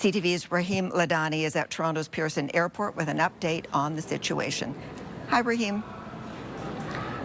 CTV's Rahim Ladhani is at Toronto's Pearson Airport with an update on the situation. Hi, Rahim.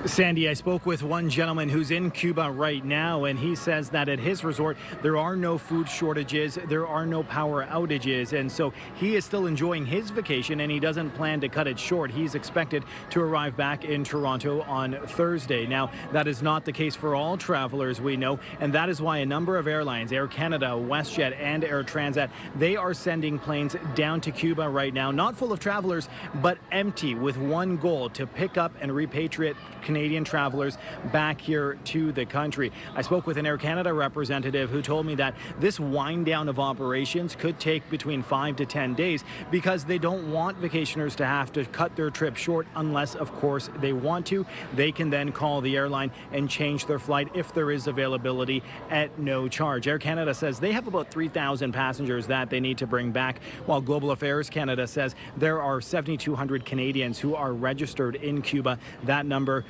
Sandy, I spoke with one gentleman who's in Cuba right now, and he says that at his resort, there are no food shortages, there are no power outages, and so he is still enjoying his vacation, and he doesn't plan to cut it short. He's expected to arrive back in Toronto on Thursday. Now, that is not the case for all travelers, we know, and that is why a number of airlines, Air Canada, WestJet, and Air Transat, they are sending planes down to Cuba right now, not full of travelers, but empty, with one goal: to pick up and repatriate Canadian travelers back here to the country. I spoke with an Air Canada representative who told me that this wind down of operations could take between 5 to 10 days because they don't want vacationers to have to cut their trip short unless, of course, they want to. They can then call the airline and change their flight if there is availability at no charge. Air Canada says they have about 3,000 passengers that they need to bring back, while Global Affairs Canada says there are 7,200 Canadians who are registered in Cuba. That number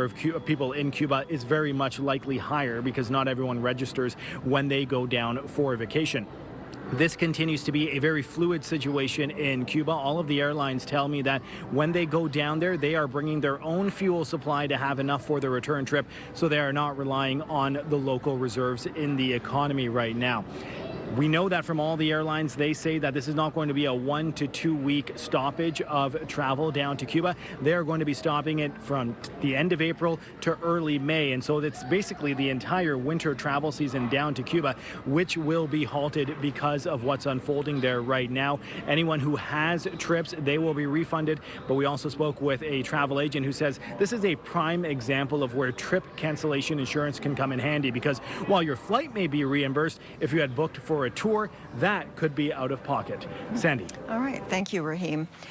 of people in Cuba is very much likely higher because not everyone registers when they go down for vacation. This continues to be a very fluid situation in Cuba. All of the airlines tell me that when they go down there, they are bringing their own fuel supply to have enough for the return trip, so they are not relying on the local reserves in the economy right now. We know that from all the airlines, they say that this is not going to be a 1 to 2 week stoppage of travel down to Cuba. They're going to be stopping it from the end of April to early May. And so it's basically the entire winter travel season down to Cuba, which will be halted because of what's unfolding there right now. Anyone who has trips, they will be refunded. But we also spoke with a travel agent who says this is a prime example of where trip cancellation insurance can come in handy, because while your flight may be reimbursed, if you had booked for a tour, that could be out of pocket. Sandy. All right. Thank you, Rahim.